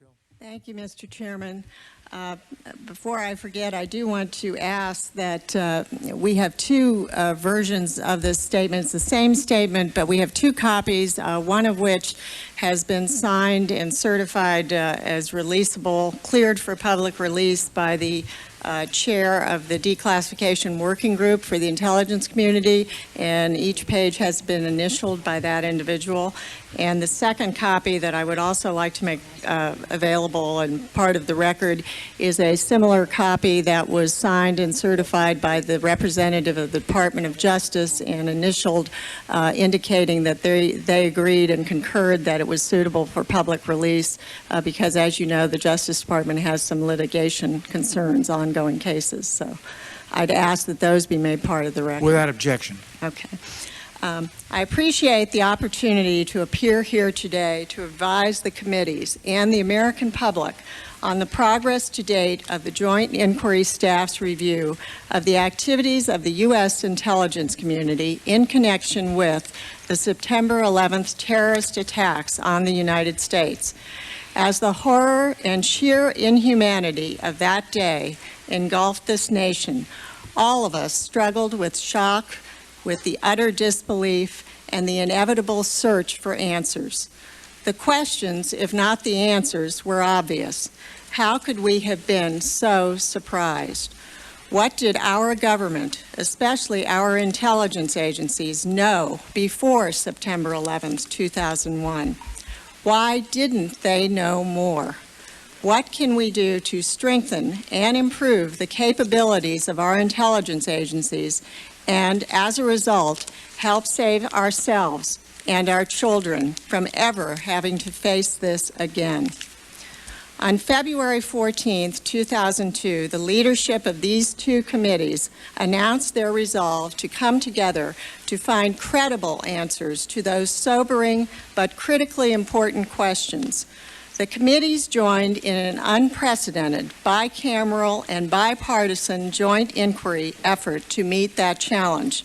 Hill. Thank you, Mr. Chairman. Before I forget, I do want to ask that we have two versions of this statement. It's the same statement, but we have two copies, one of which has been signed and certified as releasable, cleared for public release by the chair of the declassification working group for the intelligence community, and each page has been initialed by that individual. And the second copy that I would also like to make available and part of the record is a similar copy that was signed and certified by the representative of the Department of Justice and initialed, indicating that they agreed and concurred that it was suitable for public release because, as you know, the Justice Department has some litigation concerns, ongoing cases. So I'd ask that those be made part of the record. Without objection. Okay. I appreciate the opportunity to appear here today to advise the committees and the American public on the progress to date of the Joint Inquiry Staff's review of the activities of the U.S. intelligence community in connection with the September 11th terrorist attacks on the United States. As the horror and sheer inhumanity of that day engulfed this nation, all of us struggled with shock, with the utter disbelief, and the inevitable search for answers. The questions, if not the answers, were obvious. How could we have been so surprised? What did our government, especially our intelligence agencies, know before September 11th, 2001? Why didn't they know more? What can we do to strengthen and improve the capabilities of our intelligence agencies and, as a result, help save ourselves and our children from ever having to face this again? On February 14, 2002, the leadership of these two committees announced their resolve to come together to find credible answers to those sobering but critically important questions. The committees joined in an unprecedented, bicameral and bipartisan joint inquiry effort to meet that challenge.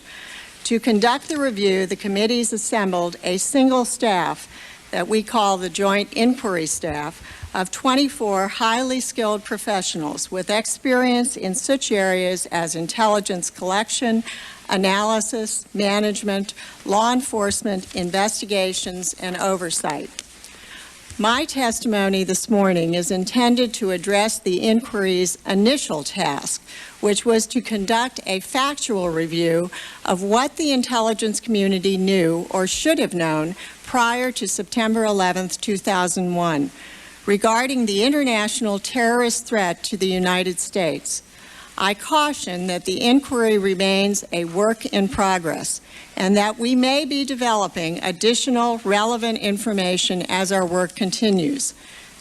To conduct the review, the committees assembled a single staff that we call the Joint Inquiry Staff of 24 highly skilled professionals with experience in such areas as intelligence collection, analysis, management, law enforcement, investigations, and oversight. My testimony this morning is intended to address the inquiry's initial task, which was to conduct a factual review of what the intelligence community knew or should have known prior to September 11, 2001, regarding the international terrorist threat to the United States. I caution that the inquiry remains a work in progress and that we may be developing additional relevant information as our work continues.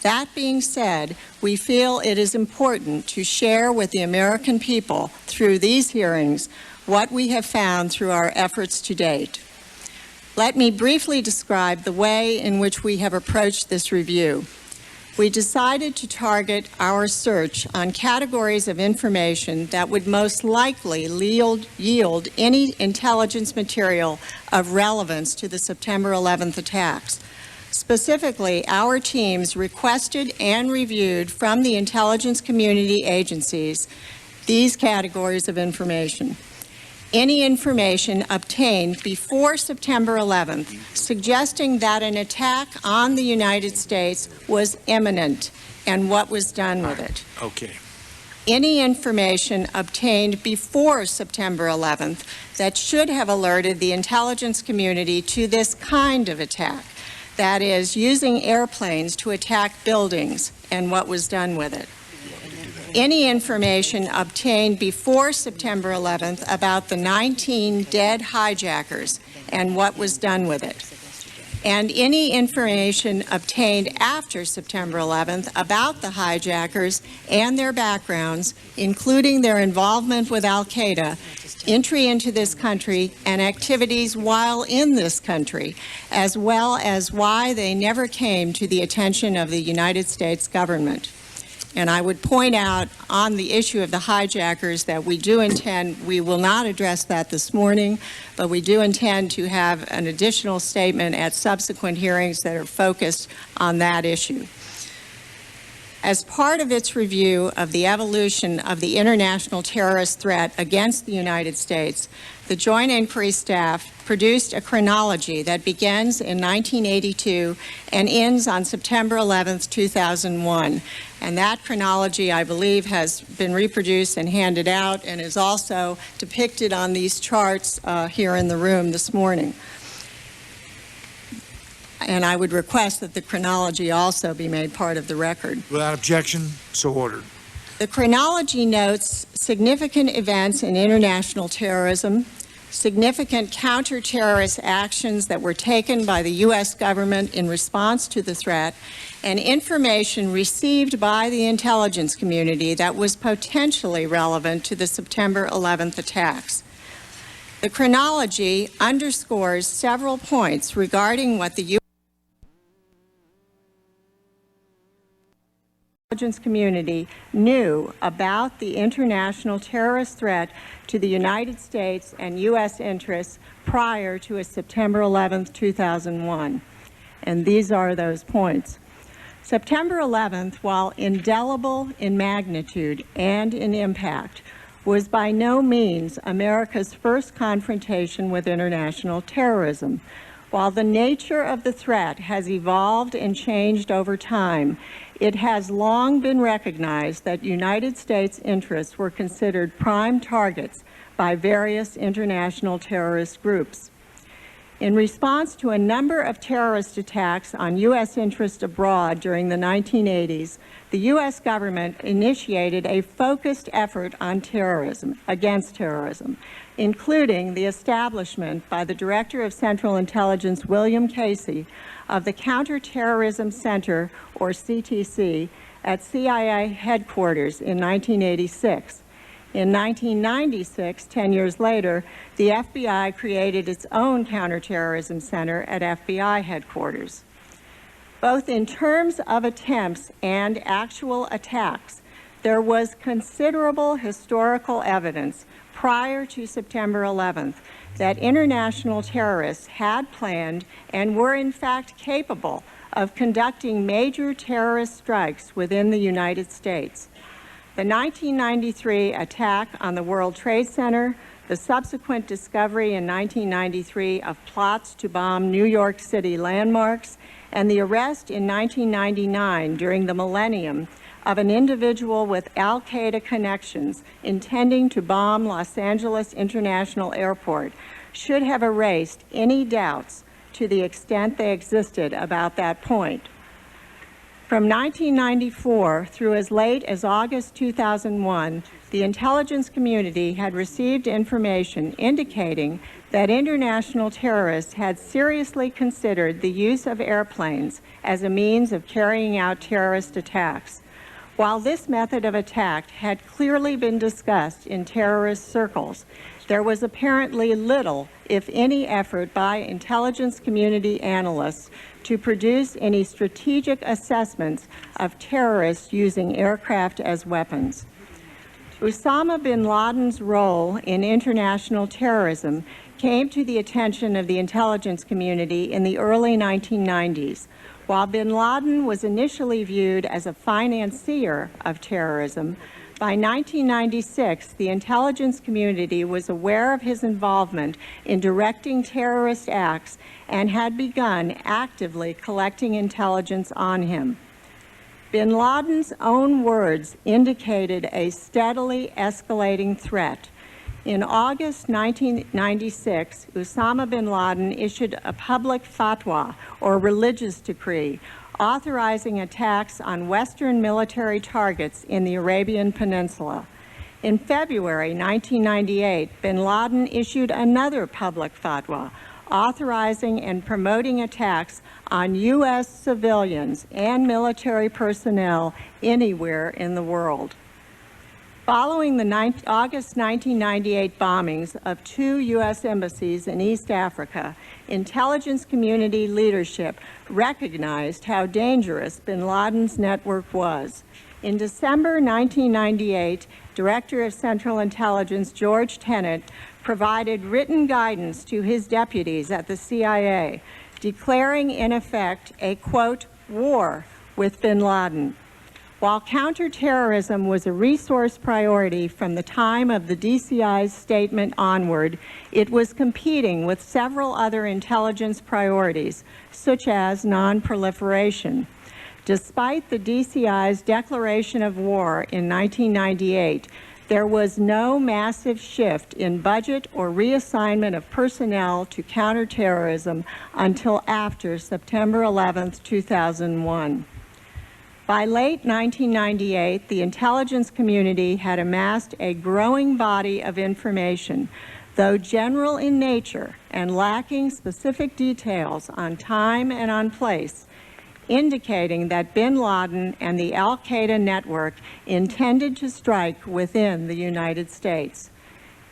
That being said, we feel it is important to share with the American people through these hearings what we have found through our efforts to date. Let me briefly describe the way in which we have approached this review. We decided to target our search on categories of information that would most likely yield any intelligence material of relevance to the September 11th attacks. Specifically, our teams requested and reviewed from the intelligence community agencies these categories of information. Any information obtained before September 11th suggesting that an attack on the United States was imminent and what was done with it. Okay. Any information obtained before September 11th that should have alerted the intelligence community to this kind of attack, that is, using airplanes to attack buildings and what was done with it. Any information obtained before September 11th about the 19 dead hijackers and what was done with it. And any information obtained after September 11th about the hijackers and their backgrounds, including their involvement with Al-Qaeda, entry into this country, and activities while in this country, as well as why they never came to the attention of the United States government. And I would point out on the issue of the hijackers that we will not address that this morning, but we do intend to have an additional statement at subsequent hearings that are focused on that issue. As part of its review of the evolution of the international terrorist threat against the United States, the Joint Inquiry staff produced a chronology that begins in 1982 and ends on September 11, 2001. And that chronology, I believe, has been reproduced and handed out and is also depicted on these charts here in the room this morning. And I would request that the chronology also be made part of the record. Without objection, so ordered. The chronology notes significant events in international terrorism, significant counter-terrorist actions that were taken by the U.S. government in response to the threat, and information received by the intelligence community that was potentially relevant to the September 11th attacks. The chronology underscores several points regarding what the U.S. intelligence community knew about the international terrorist threat to the United States and U.S. interests prior to September 11, 2001. And these are those points. September 11th, while indelible in magnitude and in impact, was by no means America's first confrontation with international terrorism. While the nature of the threat has evolved and changed over time, it has long been recognized that United States interests were considered prime targets by various international terrorist groups. In response to a number of terrorist attacks on U.S. interests abroad during the 1980s, the U.S. government initiated a focused effort on terrorism, against terrorism, including the establishment by the Director of Central Intelligence, William Casey, of the Counterterrorism Center, or CTC, at CIA headquarters in 1986. In 1996, 10 years later, the FBI created its own counterterrorism center at FBI headquarters. Both in terms of attempts and actual attacks, there was considerable historical evidence prior to September 11th that international terrorists had planned and were in fact capable of conducting major terrorist strikes within the United States. The 1993 attack on the World Trade Center, the subsequent discovery in 1993 of plots to bomb New York City landmarks, and the arrest in 1999 during the millennium of an individual with al-Qaeda connections intending to bomb Los Angeles International Airport should have erased any doubts to the extent they existed about that point. From 1994 through as late as August 2001, the intelligence community had received information indicating that international terrorists had seriously considered the use of airplanes as a means of carrying out terrorist attacks. While this method of attack had clearly been discussed in terrorist circles, there was apparently little, if any, effort by intelligence community analysts to produce any strategic assessments of terrorists using aircraft as weapons. Osama bin Laden's role in international terrorism came to the attention of the intelligence community in the early 1990s. While bin Laden was initially viewed as a financier of terrorism, by 1996, the intelligence community was aware of his involvement in directing terrorist acts and had begun actively collecting intelligence on him. Bin Laden's own words indicated a steadily escalating threat. In August 1996, Osama bin Laden issued a public fatwa, or religious decree, authorizing attacks on Western military targets in the Arabian Peninsula. In February 1998, bin Laden issued another public fatwa, authorizing and promoting attacks on U.S. civilians and military personnel anywhere in the world. Following the August 1998 bombings of 2 U.S. embassies in East Africa, intelligence community leadership recognized how dangerous bin Laden's network was. In December 1998, Director of Central Intelligence George Tenet provided written guidance to his deputies at the CIA, declaring in effect a, quote, war with bin Laden. While counterterrorism was a resource priority from the time of the DCI's statement onward, it was competing with several other intelligence priorities, such as non-proliferation. Despite the DCI's declaration of war in 1998, there was no massive shift in budget or reassignment of personnel to counterterrorism until after September 11, 2001. By late 1998, the intelligence community had amassed a growing body of information, though general in nature and lacking specific details on time and on place, indicating that bin Laden and the al-Qaeda network intended to strike within the United States.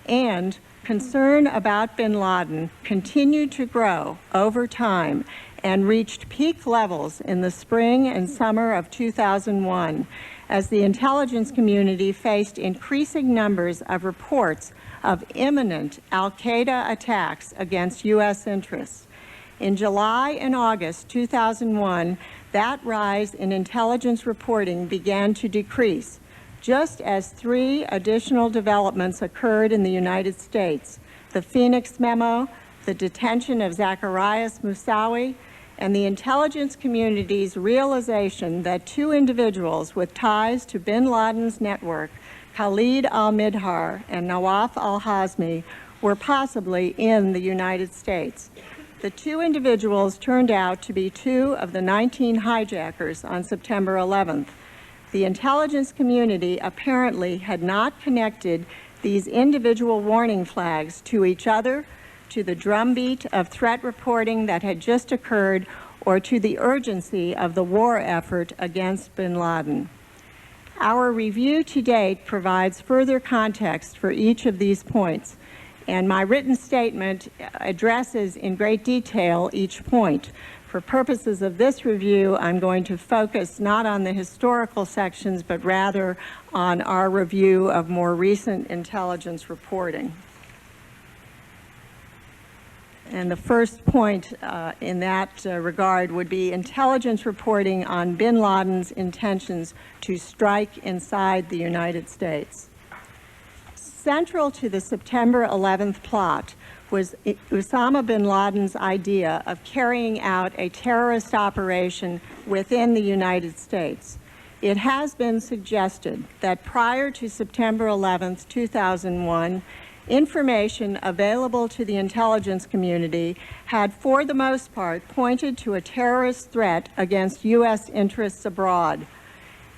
And concern about bin Laden continued to grow over time and reached peak levels in the spring and summer of 2001 as the intelligence community faced increasing numbers of reports of imminent al-Qaeda attacks against U.S. interests. In July and August 2001, that rise in intelligence reporting began to decrease, just as 3 additional developments occurred in the United States: the Phoenix Memo, the detention of Zacarias Moussaoui, and the intelligence community's realization that 2 individuals with ties to bin Laden's network, Khalid al-Midhar and Nawaf al-Hazmi, were possibly in the United States. The 2 individuals turned out to be 2 of the 19 hijackers on September 11th. The intelligence community apparently had not connected these individual warning flags to each other, to the drumbeat of threat reporting that had just occurred, or to the urgency of the war effort against bin Laden. Our review to date provides further context for each of these points, and my written statement addresses in great detail each point. For purposes of this review, I'm going to focus not on the historical sections, but rather on our review of more recent intelligence reporting. And the first point in that regard would be intelligence reporting on bin Laden's intentions to strike inside the United States. Central to the September 11th plot was Osama bin Laden's idea of carrying out a terrorist operation within the United States. It has been suggested that prior to September 11th, 2001, information available to the intelligence community had, for the most part, pointed to a terrorist threat against U.S. interests abroad.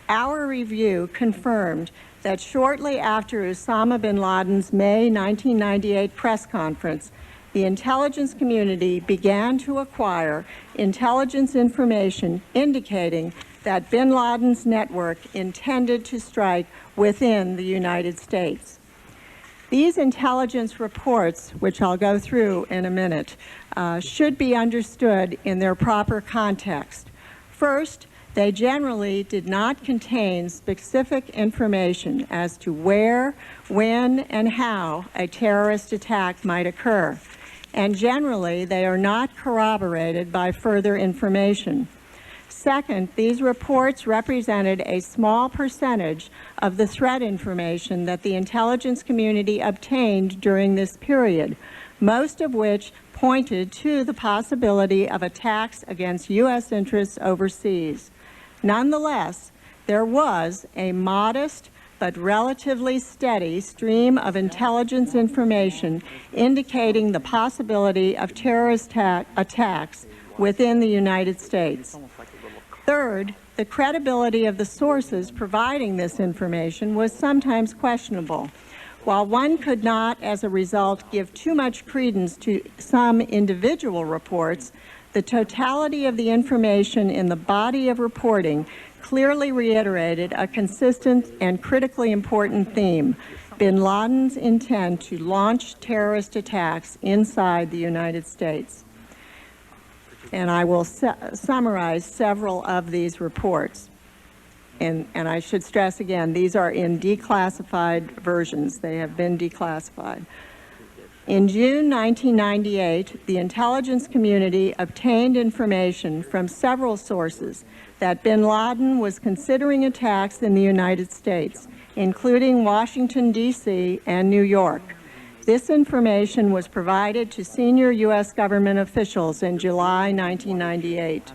Our review confirmed that shortly after Osama bin Laden's May 1998 press conference, the intelligence community began to acquire intelligence information indicating that bin Laden's network intended to strike within the United States. These intelligence reports, which I'll go through in a minute, should be understood in their proper context. First, they generally did not contain specific information as to where, when, and how a terrorist attack might occur, and generally they are not corroborated by further information. Second, these reports represented a small percentage of the threat information that the intelligence community obtained during this period, most of which pointed to the possibility of attacks against U.S. interests overseas. Nonetheless, there was a modest but relatively steady stream of intelligence information indicating the possibility of terrorist attacks within the United States. Third, the credibility of the sources providing this information was sometimes questionable. While one could not, as a result, give too much credence to some individual reports, the totality of the information in the body of reporting clearly reiterated a consistent and critically important theme: bin Laden's intent to launch terrorist attacks inside the United States. And I will summarize several of these reports. And I should stress again, these are in declassified versions. They have been declassified. In June 1998, the intelligence community obtained information from several sources that bin Laden was considering attacks in the United States, including Washington, D.C. and New York. This information was provided to senior U.S. government officials in July 1998.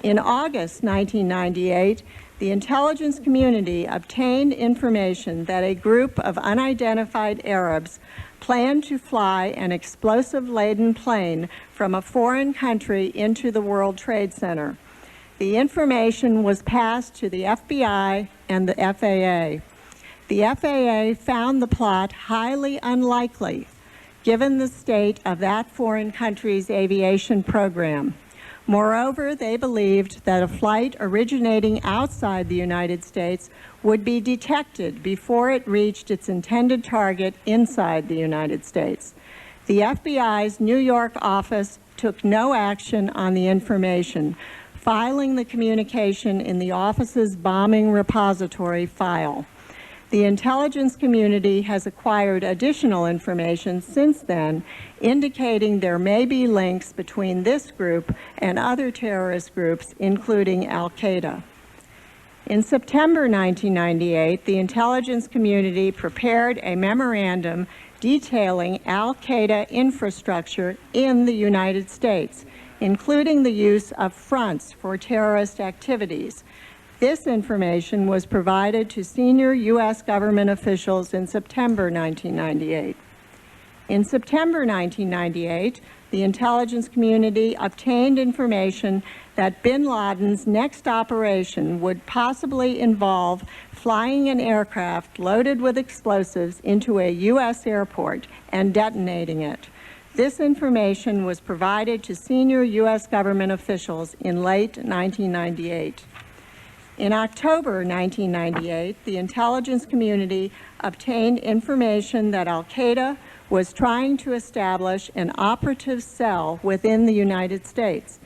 In August 1998, the intelligence community obtained information that a group of unidentified Arabs planned to fly an explosive-laden plane from a foreign country into the World Trade Center. The information was passed to the FBI and the FAA. The FAA found the plot highly unlikely, given the state of that foreign country's aviation program. Moreover, they believed that a flight originating outside the United States would be detected before it reached its intended target inside the United States. The FBI's New York office took no action on the information, filing the communication in the office's bombing repository file. The intelligence community has acquired additional information since then, indicating there may be links between this group and other terrorist groups, including Al-Qaeda. In September 1998, the intelligence community prepared a memorandum detailing Al-Qaeda infrastructure in the United States, including the use of fronts for terrorist activities. This information was provided to senior U.S. government officials in September 1998. In September 1998, the intelligence community obtained information that bin Laden's next operation would possibly involve flying an aircraft loaded with explosives into a U.S. airport and detonating it. This information was provided to senior U.S. government officials in late 1998. In October 1998, the intelligence community obtained information that Al-Qaeda was trying to establish an operative cell within the United States.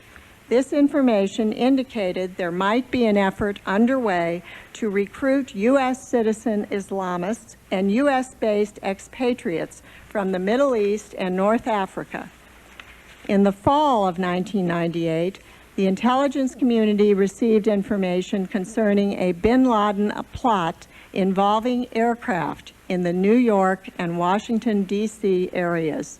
This information indicated there might be an effort underway to recruit U.S. citizen Islamists and U.S.-based expatriates from the Middle East and North Africa. In the fall of 1998, the intelligence community received information concerning a bin Laden plot involving aircraft in the New York and Washington, D.C. areas.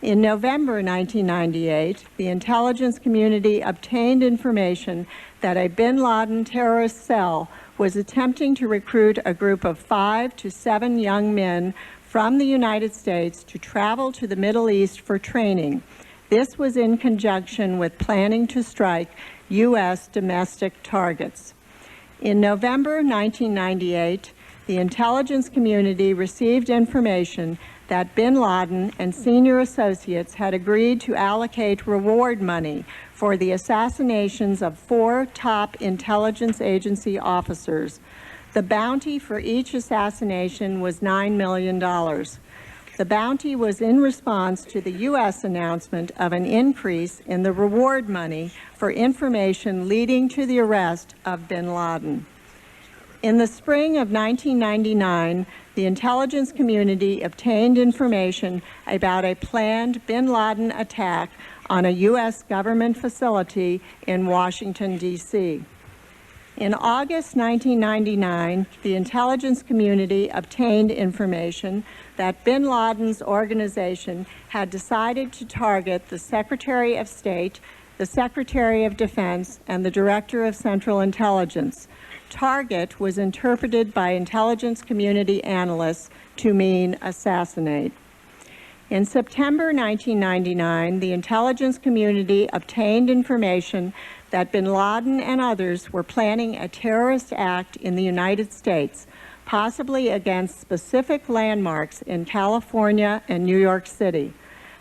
In November 1998, the intelligence community obtained information that a bin Laden terrorist cell was attempting to recruit a group of 5 to 7 young men from the United States to travel to the Middle East for training. This was in conjunction with planning to strike U.S. domestic targets. In November 1998, the intelligence community received information that bin Laden and senior associates had agreed to allocate reward money for the assassinations of 4 top intelligence agency officers. The bounty for each assassination was $9 million. The bounty was in response to the U.S. announcement of an increase in the reward money for information leading to the arrest of bin Laden. In the spring of 1999, the intelligence community obtained information about a planned bin Laden attack on a U.S. government facility in Washington, D.C. In August 1999, the intelligence community obtained information that bin Laden's organization had decided to target the Secretary of State, the Secretary of Defense, and the Director of Central Intelligence. Target was interpreted by intelligence community analysts to mean assassinate. In September 1999, the intelligence community obtained information that bin Laden and others were planning a terrorist act in the United States, possibly against specific landmarks in California and New York City.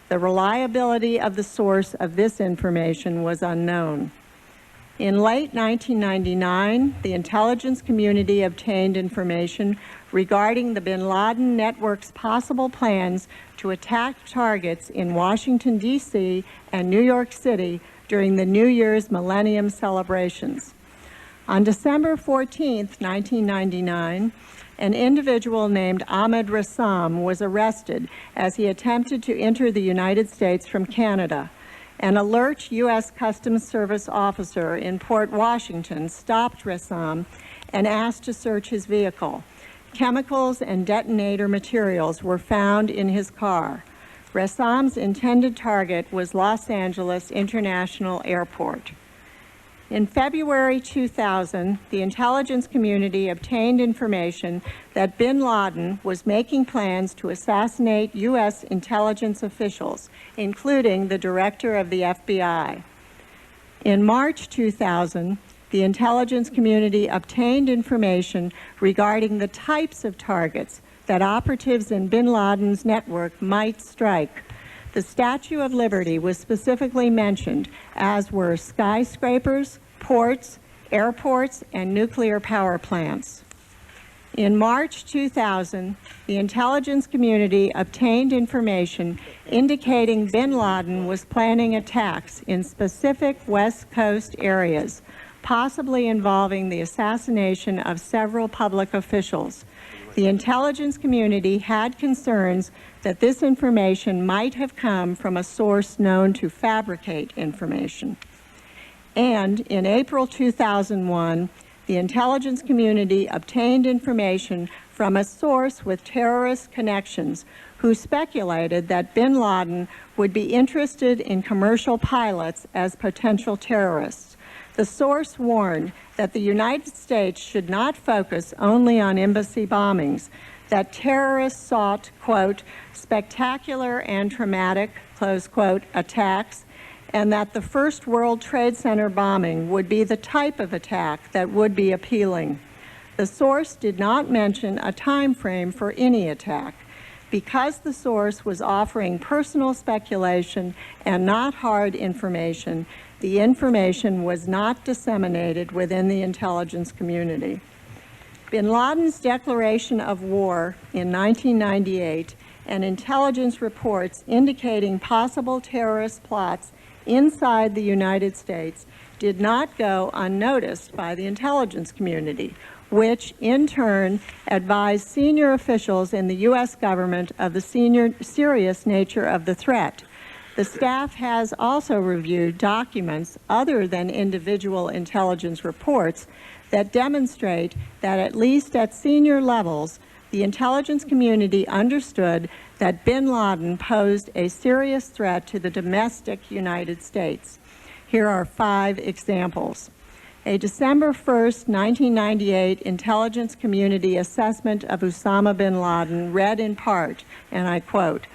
The reliability of the source of this information was unknown. In late 1999, the intelligence community obtained information regarding the bin Laden network's possible plans to attack targets in Washington, D.C. and New York City during the New Year's Millennium celebrations. On December 14, 1999, an individual named Ahmed Rassam was arrested as he attempted to enter the United States from Canada. An alert U.S. Customs Service officer in Port Washington stopped Ressam and asked to search his vehicle. Chemicals and detonator materials were found in his car. Ressam's intended target was Los Angeles International Airport. In February 2000, the intelligence community obtained information that bin Laden was making plans to assassinate U.S. intelligence officials, including the director of the FBI. In March 2000, the intelligence community obtained information regarding the types of targets that operatives in bin Laden's network might strike. The Statue of Liberty was specifically mentioned, as were skyscrapers, ports, airports, and nuclear power plants. In March 2000, the intelligence community obtained information indicating bin Laden was planning attacks in specific West Coast areas, possibly involving the assassination of several public officials. The intelligence community had concerns that this information might have come from a source known to fabricate information. And in April 2001, the intelligence community obtained information from a source with terrorist connections who speculated that bin Laden would be interested in commercial pilots as potential terrorists. The source warned that the United States should not focus only on embassy bombings, that terrorists sought, quote, spectacular and traumatic, close quote, attacks, and that the first World Trade Center bombing would be the type of attack that would be appealing. The source did not mention a time frame for any attack. Because the source was offering personal speculation and not hard information, the information was not disseminated within the intelligence community. Bin Laden's declaration of war in 1998 and intelligence reports indicating possible terrorist plots inside the United States did not go unnoticed by the intelligence community, which in turn advised senior officials in the U.S. government of the serious nature of the threat. The staff has also reviewed documents other than individual intelligence reports that demonstrate that at least at senior levels, the intelligence community understood that bin Laden posed a serious threat to the domestic United States. Here are 5 examples. A December 1st, 1998 intelligence community assessment of Osama bin Laden read in part, and I quote,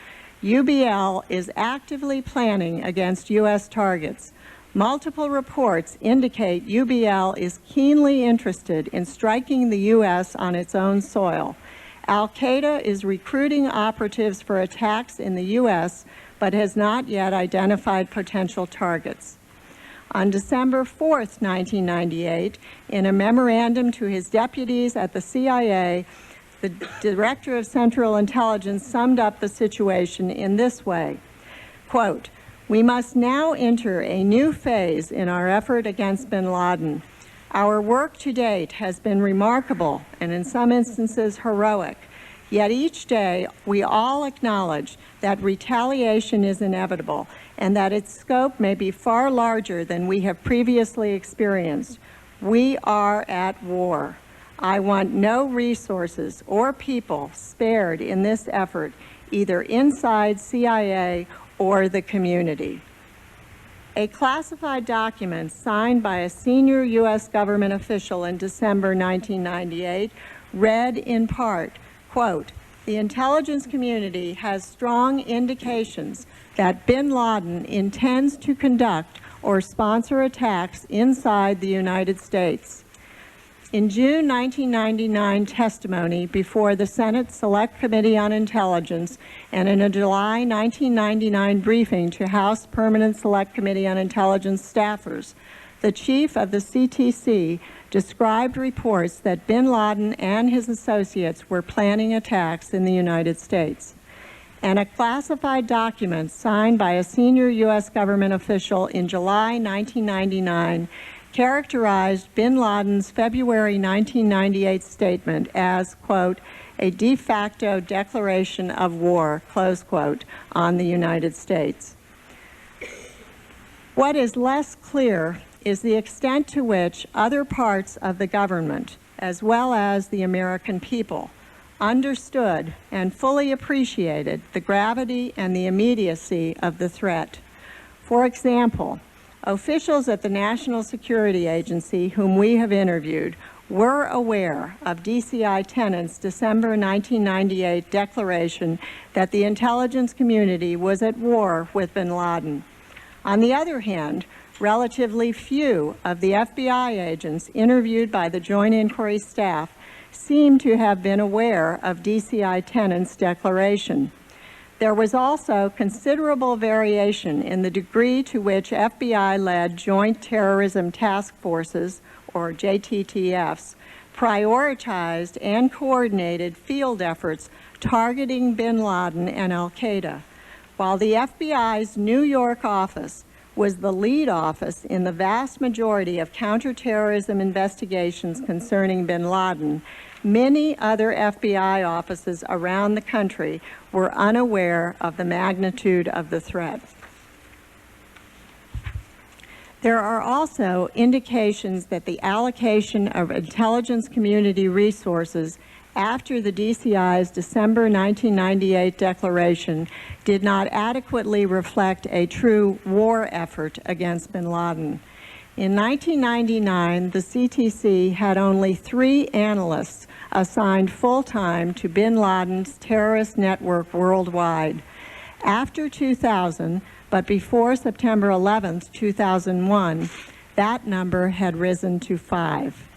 UBL is actively planning against U.S. targets. Multiple reports indicate UBL is keenly interested in striking the U.S. on its own soil. Al-Qaeda is recruiting operatives for attacks in the U.S., but has not yet identified potential targets. On December 4th, 1998, in a memorandum to his deputies at the CIA, the Director of Central Intelligence summed up the situation in this way, quote, we must now enter a new phase in our effort against bin Laden. Our work to date has been remarkable and in some instances heroic, yet each day we all acknowledge that retaliation is inevitable and that its scope may be far larger than we have previously experienced. We are at war. I want no resources or people spared in this effort, either inside CIA or the community. A classified document signed by a senior U.S. government official in December 1998 read in part, quote, the intelligence community has strong indications that bin Laden intends to conduct or sponsor attacks inside the United States. In June 1999 testimony before the Senate Select Committee on Intelligence and in a July 1999 briefing to House Permanent Select Committee on Intelligence staffers, the chief of the CTC described reports that bin Laden and his associates were planning attacks in the United States. And a classified document signed by a senior U.S. government official in July 1999 characterized bin Laden's February 1998 statement as, quote, a de facto declaration of war, close quote, on the United States. What is less clear is the extent to which other parts of the government, as well as the American people, understood and fully appreciated the gravity and the immediacy of the threat. For example, officials at the National Security Agency whom we have interviewed were aware of DCI Tenant's December 1998 declaration that the intelligence community was at war with bin Laden. On the other hand, relatively few of the FBI agents interviewed by the Joint Inquiry staff seem to have been aware of DCI Tenant's declaration. There was also considerable variation in the degree to which FBI-led Joint Terrorism Task Forces, or JTTFs, prioritized and coordinated field efforts targeting bin Laden and al-Qaeda. While the FBI's New York office was the lead office in the vast majority of counterterrorism investigations concerning bin Laden, many other FBI offices around the country were unaware of the magnitude of the threat. There are also indications that the allocation of intelligence community resources after the DCI's December 1998 declaration did not adequately reflect a true war effort against bin Laden. In 1999, the CTC had only 3 analysts assigned full-time to bin Laden's terrorist network worldwide. After 2000, but before September 11, 2001, that number had risen to 5.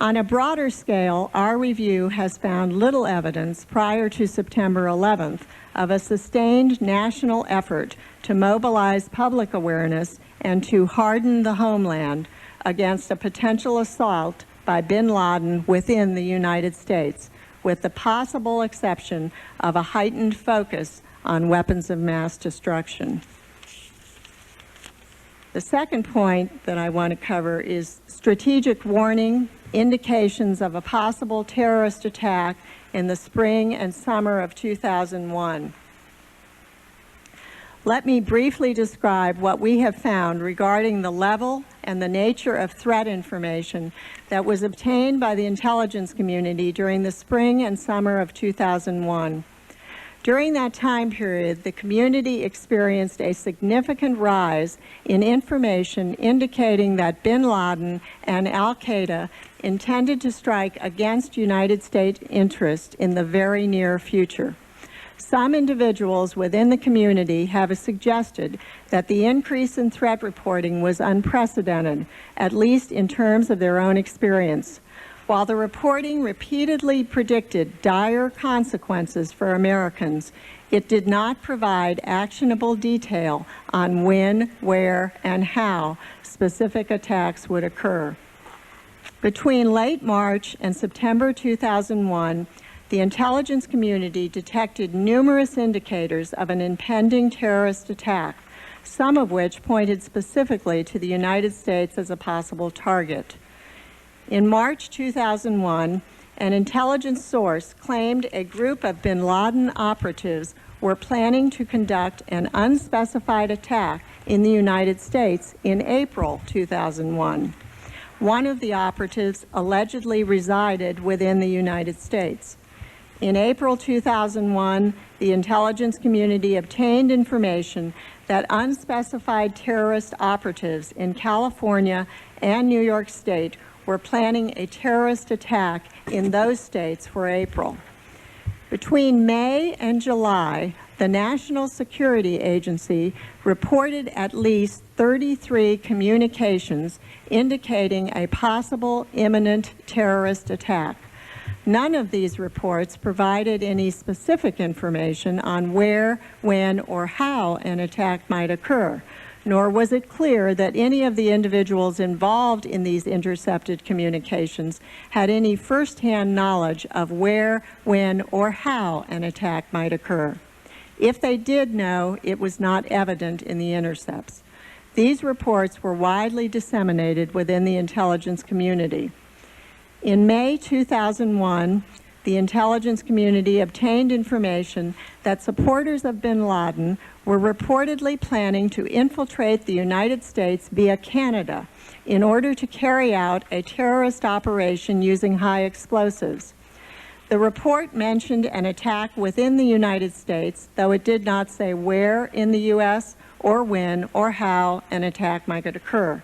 On a broader scale, our review has found little evidence prior to September 11th of a sustained national effort to mobilize public awareness and to harden the homeland against a potential assault by bin Laden within the United States, with the possible exception of a heightened focus on weapons of mass destruction. The second point that I want to cover is strategic warning, indications of a possible terrorist attack in the spring and summer of 2001. Let me briefly describe what we have found regarding the level and the nature of threat information that was obtained by the intelligence community during the spring and summer of 2001. During that time period, the community experienced a significant rise in information indicating that bin Laden and al-Qaeda intended to strike against United States interests in the very near future. Some individuals within the community have suggested that the increase in threat reporting was unprecedented, at least in terms of their own experience. While the reporting repeatedly predicted dire consequences for Americans, it did not provide actionable detail on when, where, and how specific attacks would occur. Between late March and September 2001, the intelligence community detected numerous indicators of an impending terrorist attack, some of which pointed specifically to the United States as a possible target. In March 2001, an intelligence source claimed a group of bin Laden operatives were planning to conduct an unspecified attack in the United States in April 2001. One of the operatives allegedly resided within the United States. In April 2001, the intelligence community obtained information that unspecified terrorist operatives in California and New York State were planning a terrorist attack in those states for April. Between May and July, the National Security Agency reported at least 33 communications indicating a possible imminent terrorist attack. None of these reports provided any specific information on where, when, or how an attack might occur, nor was it clear that any of the individuals involved in these intercepted communications had any first-hand knowledge of where, when, or how an attack might occur. If they did know, it was not evident in the intercepts. These reports were widely disseminated within the intelligence community. In May 2001, the intelligence community obtained information that supporters of bin Laden were reportedly planning to infiltrate the United States via Canada in order to carry out a terrorist operation using high explosives. The report mentioned an attack within the United States, though it did not say where in the U.S. or when or how an attack might occur.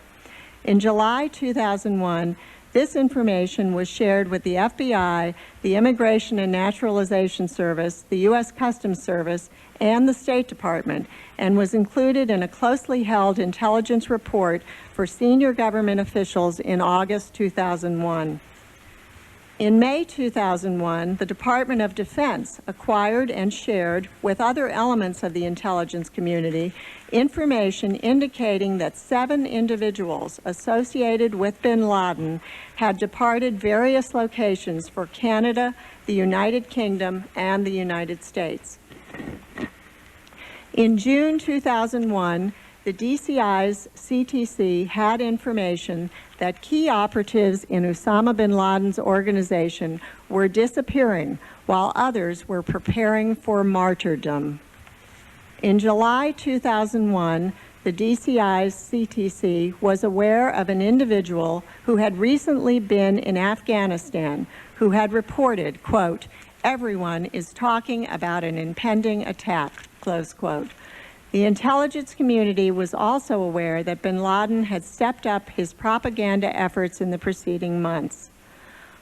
In July 2001, this information was shared with the FBI, the Immigration and Naturalization Service, the U.S. Customs Service, and the State Department, and was included in a closely held intelligence report for senior government officials in August 2001. In May 2001, the Department of Defense acquired and shared with other elements of the intelligence community information indicating that 7 individuals associated with bin Laden had departed various locations for Canada, the United Kingdom, and the United States. In June 2001, the DCI's CTC had information that key operatives in Osama bin Laden's organization were disappearing while others were preparing for martyrdom. In July 2001, the DCI's CTC was aware of an individual who had recently been in Afghanistan who had reported, quote, "Everyone is talking about an impending attack," close quote. The intelligence community was also aware that bin Laden had stepped up his propaganda efforts in the preceding months.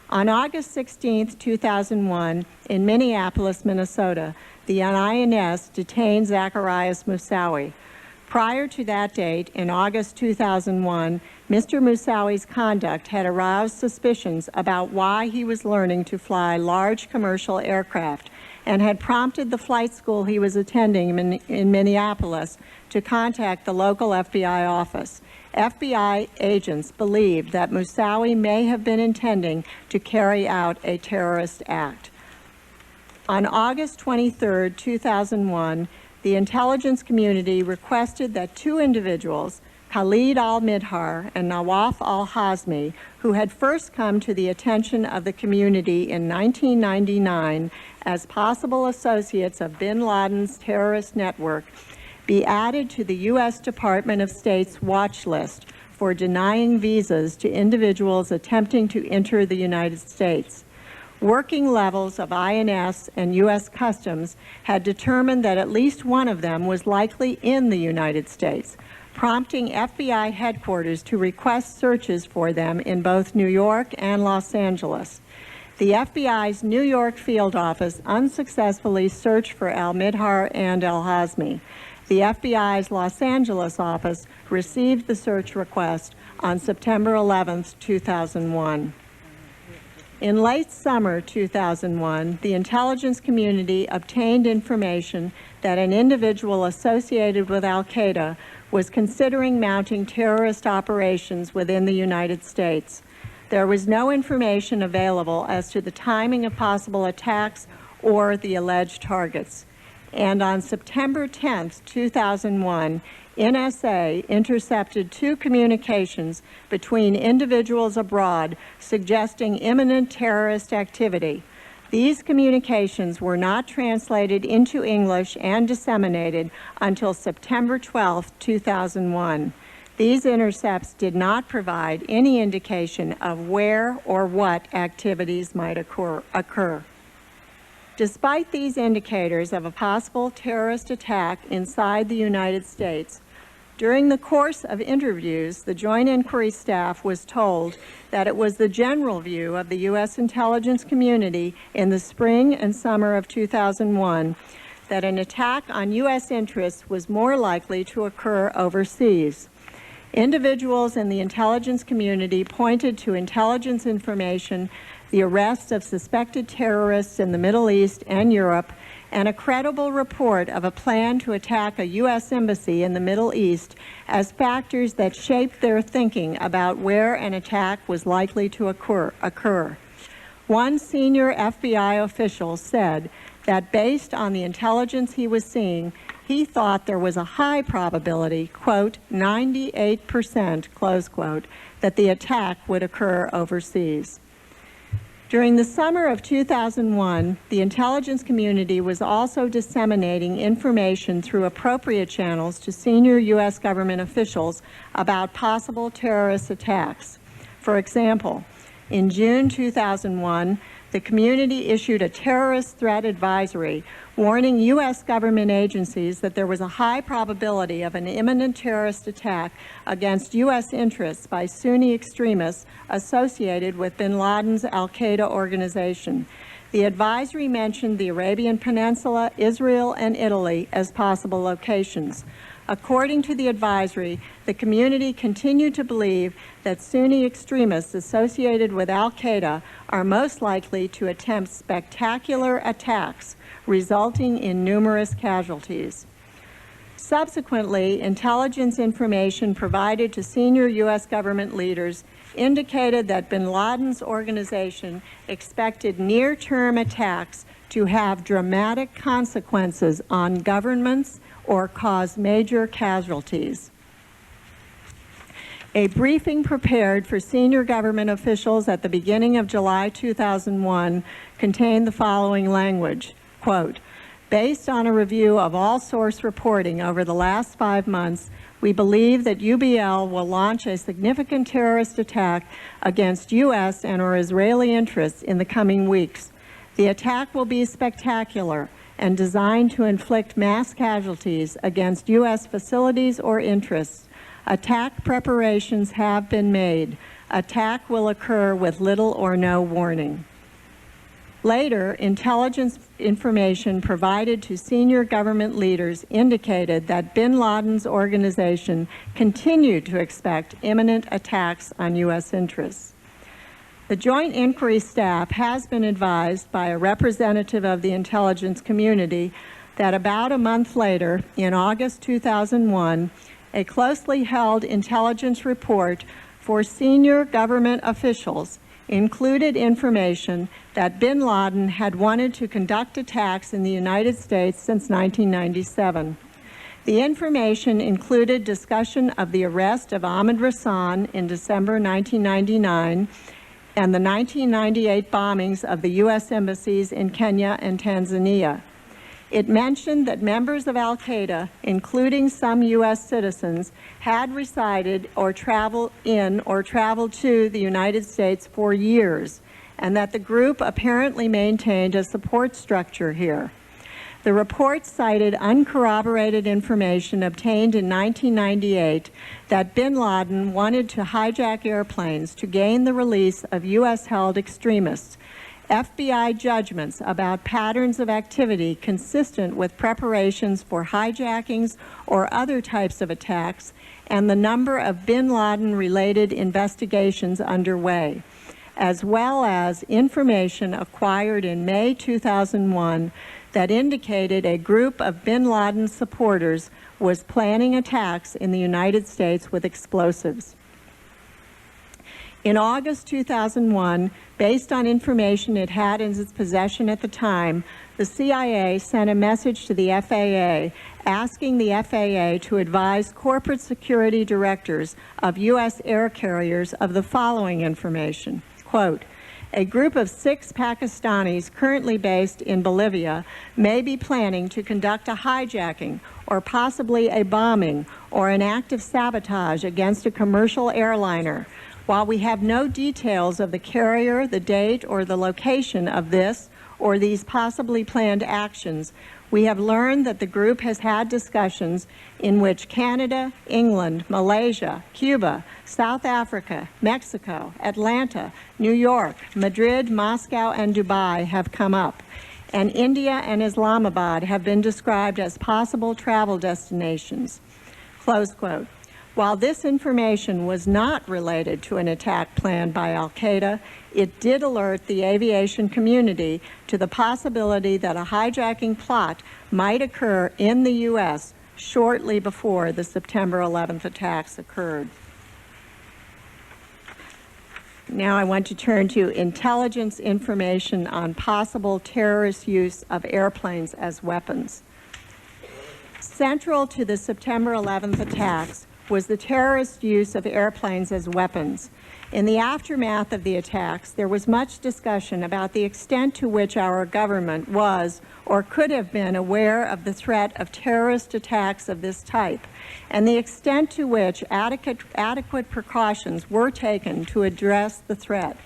On August 16, 2001, in Minneapolis, Minnesota, the INS detained Zacarias Moussaoui. Prior to that date, in August 2001, Mr. Moussaoui's conduct had aroused suspicions about why he was learning to fly large commercial aircraft and had prompted the flight school he was attending in Minneapolis to contact the local FBI office. FBI agents believed that Moussaoui may have been intending to carry out a terrorist act. On August 23, 2001, the intelligence community requested that 2 individuals, Khalid al-Midhar and Nawaf al-Hazmi, who had first come to the attention of the community in 1999 as possible associates of bin Laden's terrorist network, be added to the U.S. Department of State's watch list for denying visas to individuals attempting to enter the United States. Working levels of INS and U.S. Customs had determined that at least one of them was likely in the United States, prompting FBI headquarters to request searches for them in both New York and Los Angeles. The FBI's New York field office unsuccessfully searched for al-Midhar and al-Hazmi. The FBI's Los Angeles office received the search request on September 11, 2001. In late summer 2001, the intelligence community obtained information that an individual associated with al-Qaeda was considering mounting terrorist operations within the United States. There was no information available as to the timing of possible attacks or the alleged targets. And on September 10, 2001, NSA intercepted 2 communications between individuals abroad suggesting imminent terrorist activity. These communications were not translated into English and disseminated until September 12, 2001. These intercepts did not provide any indication of where or what activities might occur. Despite these indicators of a possible terrorist attack inside the United States, during the course of interviews, the Joint Inquiry staff was told that it was the general view of the U.S. intelligence community in the spring and summer of 2001 that an attack on U.S. interests was more likely to occur overseas. Individuals in the intelligence community pointed to intelligence information, the arrest of suspected terrorists in the Middle East and Europe, and a credible report of a plan to attack a U.S. embassy in the Middle East as factors that shaped their thinking about where an attack was likely to occur. One senior FBI official said that based on the intelligence he was seeing, he thought there was a high probability, quote, 98%, close quote, that the attack would occur overseas. During the summer of 2001, the intelligence community was also disseminating information through appropriate channels to senior U.S. government officials about possible terrorist attacks. For example, in June 2001, the community issued a terrorist threat advisory warning U.S. government agencies that there was a high probability of an imminent terrorist attack against U.S. interests by Sunni extremists associated with bin Laden's al-Qaeda organization. The advisory mentioned the Arabian Peninsula, Israel, and Italy as possible locations. According to the advisory, the community continued to believe that Sunni extremists associated with al-Qaeda are most likely to attempt spectacular attacks, resulting in numerous casualties. Subsequently, intelligence information provided to senior U.S. government leaders indicated that bin Laden's organization expected near-term attacks to have dramatic consequences on governments or cause major casualties. A briefing prepared for senior government officials at the beginning of July 2001 contained the following language, quote, "Based on a review of all source reporting over the last 5 months, we believe that UBL will launch a significant terrorist attack against U.S. and/or Israeli interests in the coming weeks. The attack will be spectacular and designed to inflict mass casualties against U.S. facilities or interests. Attack preparations have been made. Attack will occur with little or no warning." Later, intelligence information provided to senior government leaders indicated that bin Laden's organization continued to expect imminent attacks on U.S. interests. The Joint Inquiry Staff has been advised by a representative of the intelligence community that about a month later, in August 2001, a closely held intelligence report for senior government officials included information that bin Laden had wanted to conduct attacks in the United States since 1997. The information included discussion of the arrest of Ahmed Rassan in December 1999 and the 1998 bombings of the U.S. embassies in Kenya and Tanzania. It mentioned that members of al-Qaeda, including some U.S. citizens, had resided or traveled in or traveled to the United States for years, and that the group apparently maintained a support structure here. The report cited uncorroborated information obtained in 1998 that bin Laden wanted to hijack airplanes to gain the release of U.S.-held extremists, FBI judgments about patterns of activity consistent with preparations for hijackings or other types of attacks, and the number of bin Laden-related investigations underway, as well as information acquired in May 2001 that indicated a group of bin Laden supporters was planning attacks in the United States with explosives. In August 2001, based on information it had in its possession at the time, the CIA sent a message to the FAA asking the FAA to advise corporate security directors of U.S. air carriers of the following information. Quote, "A group of 6 Pakistanis currently based in Bolivia may be planning to conduct a hijacking or possibly a bombing or an act of sabotage against a commercial airliner. While we have no details of the carrier, the date, or the location of this or these possibly planned actions, we have learned that the group has had discussions in which Canada, England, Malaysia, Cuba, South Africa, Mexico, Atlanta, New York, Madrid, Moscow, and Dubai have come up, and India and Islamabad have been described as possible travel destinations." Close quote. While this information was not related to an attack planned by al-Qaeda, it did alert the aviation community to the possibility that a hijacking plot might occur in the U.S. shortly before the September 11th attacks occurred. Now I want to turn to intelligence information on possible terrorist use of airplanes as weapons. Central to the September 11th attacks was the terrorist use of airplanes as weapons. In the aftermath of the attacks, there was much discussion about the extent to which our government was or could have been aware of the threat of terrorist attacks of this type, and the extent to which adequate precautions were taken to address the threat.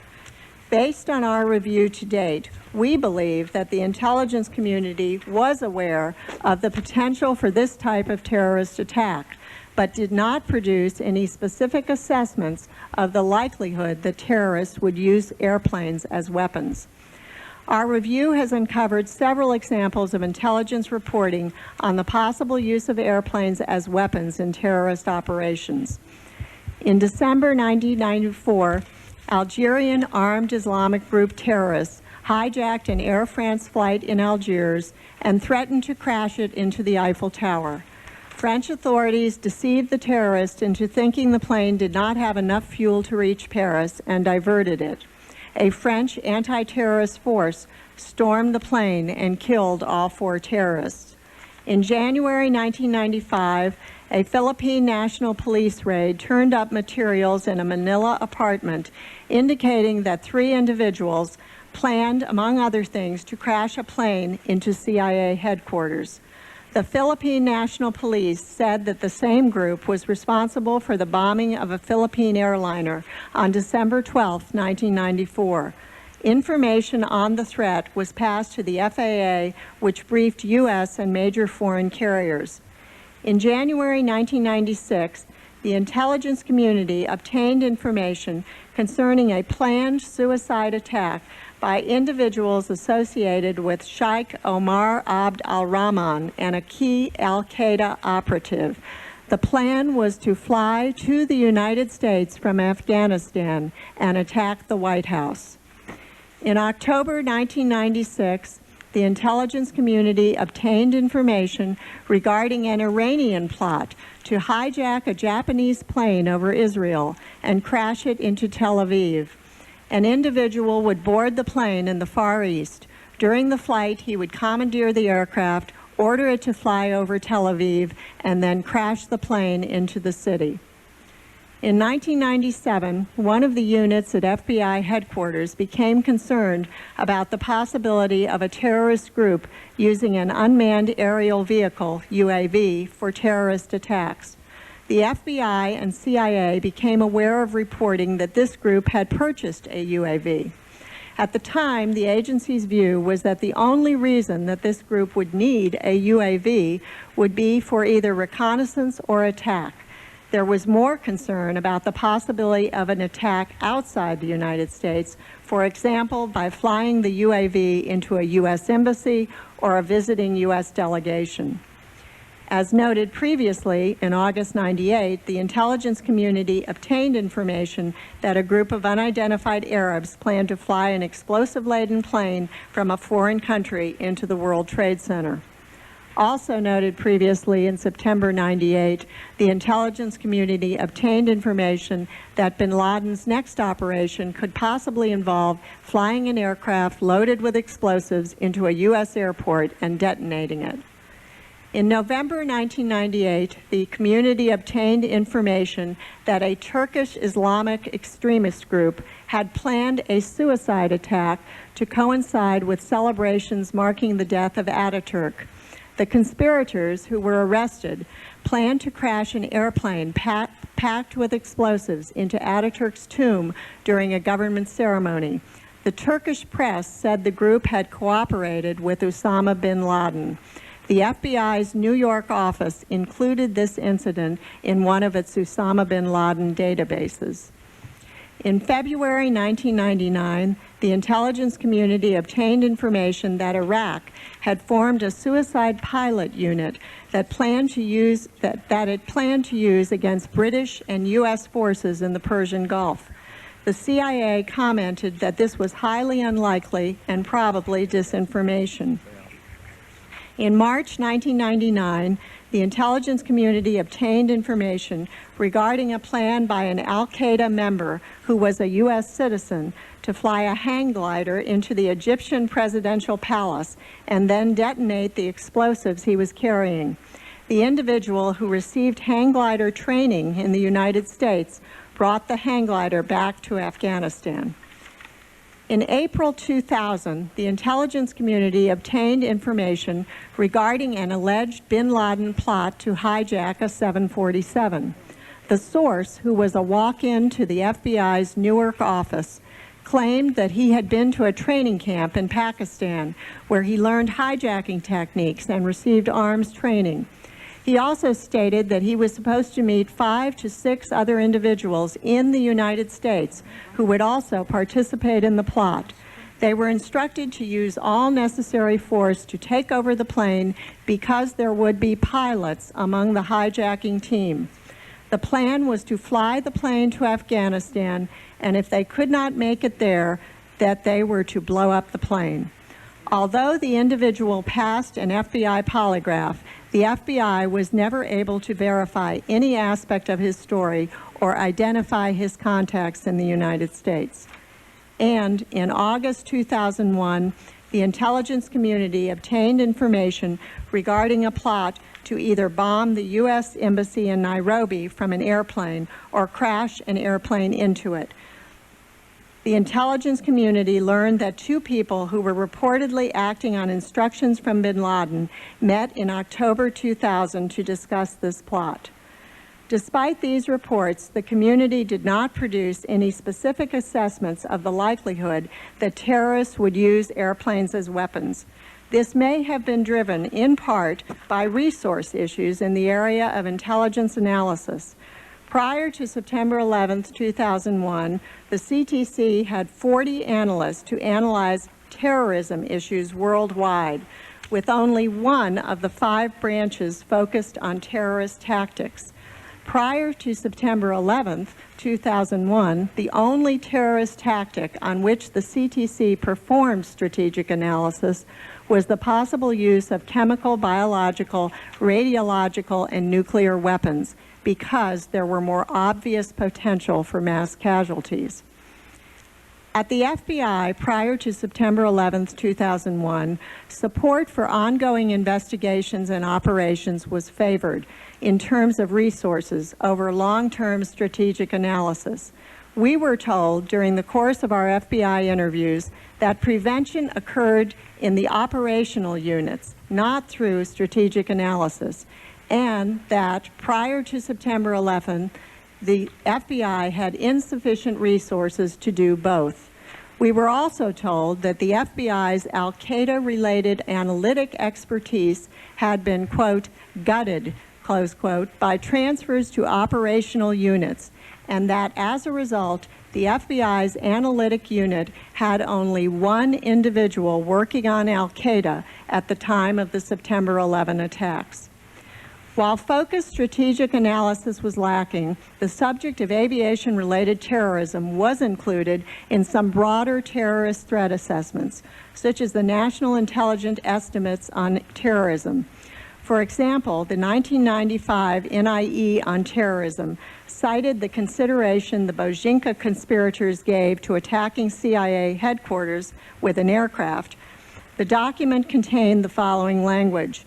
Based on our review to date, we believe that the intelligence community was aware of the potential for this type of terrorist attack, but did not produce any specific assessments of the likelihood that terrorists would use airplanes as weapons. Our review has uncovered several examples of intelligence reporting on the possible use of airplanes as weapons in terrorist operations. In December 1994, Algerian armed Islamic group terrorists hijacked an Air France flight in Algiers and threatened to crash it into the Eiffel Tower. French authorities deceived the terrorists into thinking the plane did not have enough fuel to reach Paris and diverted it. A French anti-terrorist force stormed the plane and killed all 4 terrorists. In January 1995, a Philippine National Police raid turned up materials in a Manila apartment indicating that 3 individuals planned, among other things, to crash a plane into CIA headquarters. The Philippine National Police said that the same group was responsible for the bombing of a Philippine airliner on December 12, 1994. Information on the threat was passed to the FAA, which briefed U.S. and major foreign carriers. In January 1996, the intelligence community obtained information concerning a planned suicide attack by individuals associated with Sheikh Omar Abd al-Rahman and a key al-Qaeda operative. The plan was to fly to the United States from Afghanistan and attack the White House. In October 1996, the intelligence community obtained information regarding an Iranian plot to hijack a Japanese plane over Israel and crash it into Tel Aviv. An individual would board the plane in the Far East. During the flight, he would commandeer the aircraft, order it to fly over Tel Aviv, and then crash the plane into the city. In 1997, one of the units at FBI headquarters became concerned about the possibility of a terrorist group using an unmanned aerial vehicle, UAV, for terrorist attacks. The FBI and CIA became aware of reporting that this group had purchased a UAV. At the time, the agency's view was that the only reason that this group would need a UAV would be for either reconnaissance or attack. There was more concern about the possibility of an attack outside the United States, for example, by flying the UAV into a U.S. embassy or a visiting U.S. delegation. As noted previously, in August '98, the intelligence community obtained information that a group of unidentified Arabs planned to fly an explosive-laden plane from a foreign country into the World Trade Center. Also noted previously, in September '98, the intelligence community obtained information that bin Laden's next operation could possibly involve flying an aircraft loaded with explosives into a U.S. airport and detonating it. In November 1998, the community obtained information that a Turkish Islamic extremist group had planned a suicide attack to coincide with celebrations marking the death of Ataturk. The conspirators, who were arrested, planned to crash an airplane packed with explosives into Ataturk's tomb during a government ceremony. The Turkish press said the group had cooperated with Osama bin Laden. The FBI's New York office included this incident in one of its Osama bin Laden databases. In February 1999, the intelligence community obtained information that Iraq had formed a suicide pilot unit that it planned to use against British and U.S. forces in the Persian Gulf. The CIA commented that this was highly unlikely and probably disinformation. In March 1999, the intelligence community obtained information regarding a plan by an al-Qaeda member who was a U.S. citizen to fly a hang glider into the Egyptian presidential palace and then detonate the explosives he was carrying. The individual who received hang glider training in the United States brought the hang glider back to Afghanistan. In April 2000, the intelligence community obtained information regarding an alleged bin Laden plot to hijack a 747. The source, who was a walk-in to the FBI's Newark office, claimed that he had been to a training camp in Pakistan where he learned hijacking techniques and received arms training. He also stated that he was supposed to meet 5 to 6 other individuals in the United States who would also participate in the plot. They were instructed to use all necessary force to take over the plane because there would be pilots among the hijacking team. The plan was to fly the plane to Afghanistan, and if they could not make it there, that they were to blow up the plane. Although the individual passed an FBI polygraph, the FBI was never able to verify any aspect of his story or identify his contacts in the United States. And in August 2001, the intelligence community obtained information regarding a plot to either bomb the U.S. Embassy in Nairobi from an airplane or crash an airplane into it. The intelligence community learned that 2 people who were reportedly acting on instructions from bin Laden met in October 2000 to discuss this plot. Despite these reports, the community did not produce any specific assessments of the likelihood that terrorists would use airplanes as weapons. This may have been driven in part by resource issues in the area of intelligence analysis. Prior to September 11, 2001, the CTC had 40 analysts to analyze terrorism issues worldwide, with only one of the 5 branches focused on terrorist tactics. Prior to September 11, 2001, the only terrorist tactic on which the CTC performed strategic analysis was the possible use of chemical, biological, radiological, and nuclear weapons, because there were more obvious potential for mass casualties. At the FBI, prior to September 11, 2001, support for ongoing investigations and operations was favored in terms of resources over long-term strategic analysis. We were told during the course of our FBI interviews that prevention occurred in the operational units, not through strategic analysis, and that prior to September 11, the FBI had insufficient resources to do both. We were also told that the FBI's Al-Qaeda-related analytic expertise had been, quote, gutted, close quote, by transfers to operational units, and that as a result, the FBI's analytic unit had only 1 individual working on Al-Qaeda at the time of the September 11 attacks. While focused strategic analysis was lacking, the subject of aviation-related terrorism was included in some broader terrorist threat assessments, such as the National Intelligence Estimates on Terrorism. For example, the 1995 NIE on terrorism cited the consideration the Bojinka conspirators gave to attacking CIA headquarters with an aircraft. The document contained the following language: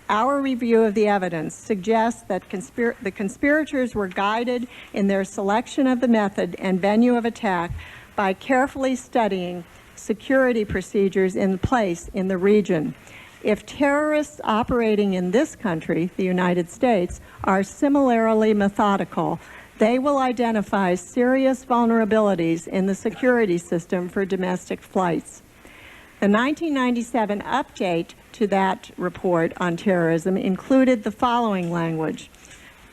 our review of the evidence suggests that the conspirators were guided in their selection of the method and venue of attack by carefully studying security procedures in place in the region. If terrorists operating in this country, the United States, are similarly methodical, they will identify serious vulnerabilities in the security system for domestic flights. The 1997 update to that report on terrorism included the following language: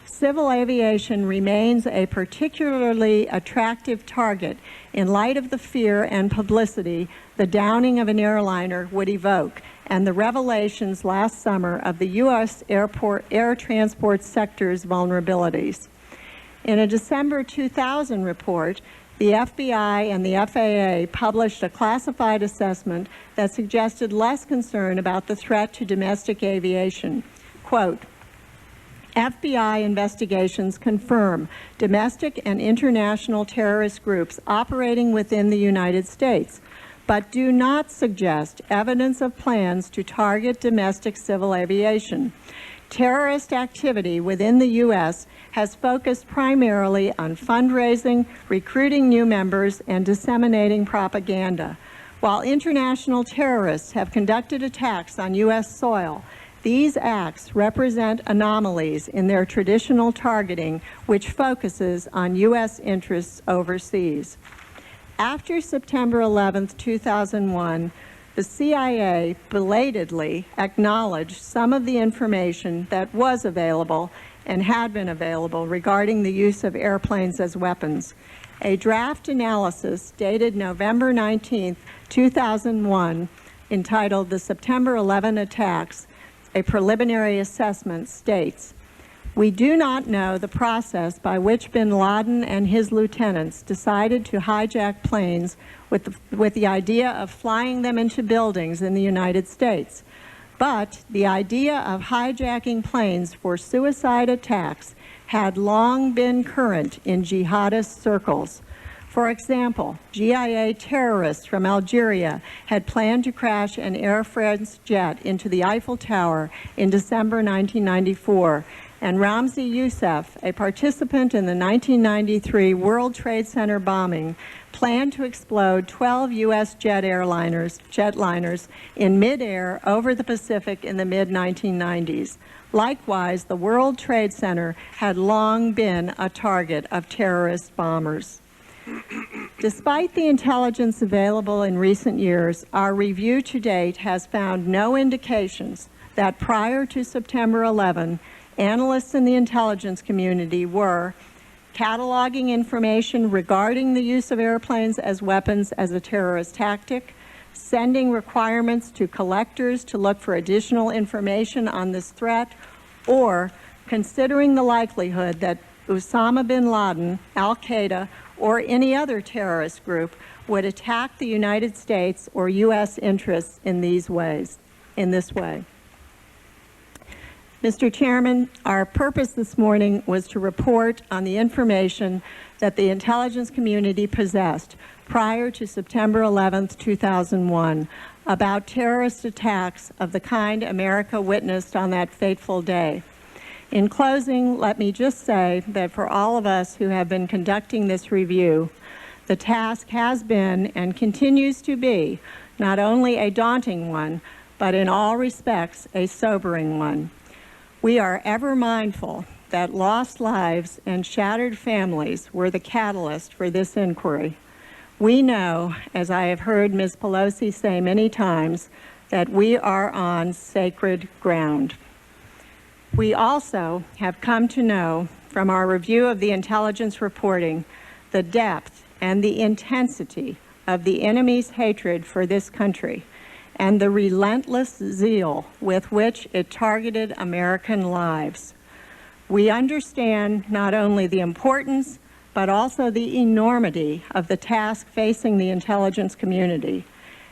civil aviation remains a particularly attractive target in light of the fear and publicity the downing of an airliner would evoke, and the revelations last summer of the U.S. air transport sector's vulnerabilities. In a December 2000 report, the FBI and the FAA published a classified assessment that suggested less concern about the threat to domestic aviation. Quote, FBI investigations confirm domestic and international terrorist groups operating within the United States, but do not suggest evidence of plans to target domestic civil aviation. terrorist activity within the U.S. has focused primarily on fundraising, recruiting new members, and disseminating propaganda. While international terrorists have conducted attacks on U.S. soil, these acts represent anomalies in their traditional targeting, which focuses on U.S. interests overseas. After September 11, 2001, the CIA belatedly acknowledged some of the information that was available and had been available regarding the use of airplanes as weapons. A draft analysis dated November 19, 2001, entitled "The September 11 Attacks: A Preliminary Assessment," states, "We do not know the process by which bin Laden and his lieutenants decided to hijack planes with the idea of flying them into buildings in the United States. But the idea of hijacking planes for suicide attacks had long been current in jihadist circles. For example, GIA terrorists from Algeria had planned to crash an Air France jet into the Eiffel Tower in December 1994, and Ramzi Youssef, a participant in the 1993 World Trade Center bombing, planned to explode 12 U.S. jetliners in midair over the Pacific in the mid-1990s. Likewise, the World Trade Center had long been a target of terrorist bombers. Despite the intelligence available in recent years, our review to date has found no indications that prior to September 11, analysts in the intelligence community were cataloging information regarding the use of airplanes as weapons as a terrorist tactic, sending requirements to collectors to look for additional information on this threat, or considering the likelihood that Osama bin Laden, Al-Qaeda, or any other terrorist group would attack the United States or U.S. interests in this way. Mr. Chairman, our purpose this morning was to report on the information that the intelligence community possessed prior to September 11, 2001, about terrorist attacks of the kind America witnessed on that fateful day. In closing, let me just say that for all of us who have been conducting this review, the task has been and continues to be not only a daunting one, but in all respects a sobering one. We are ever mindful that lost lives and shattered families were the catalyst for this inquiry. We know, as I have heard Ms. Pelosi say many times, that we are on sacred ground. We also have come to know from our review of the intelligence reporting the depth and the intensity of the enemy's hatred for this country and the relentless zeal with which it targeted American lives. We understand not only the importance, but also the enormity of the task facing the intelligence community.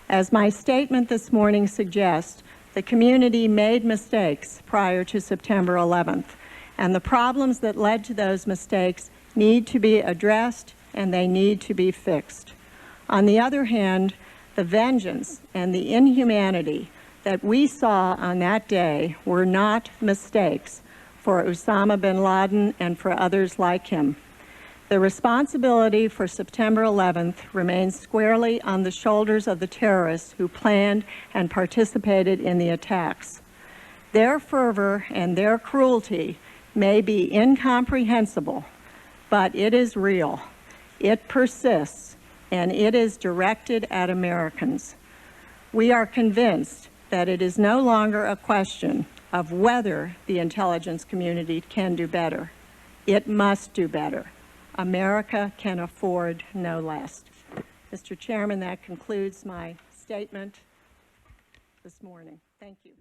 As my statement this morning suggests, the community made mistakes prior to September 11th, and the problems that led to those mistakes need to be addressed and they need to be fixed. On the other hand, the vengeance and the inhumanity that we saw on that day were not mistakes for Osama bin Laden and for others like him. The responsibility for September 11th remains squarely on the shoulders of the terrorists who planned and participated in the attacks. Their fervor and their cruelty may be incomprehensible, but it is real, it persists, and it is directed at Americans. We are convinced that it is no longer a question of whether the intelligence community can do better. It must do better. America can afford no less. Mr. Chairman, that concludes my statement this morning. Thank you.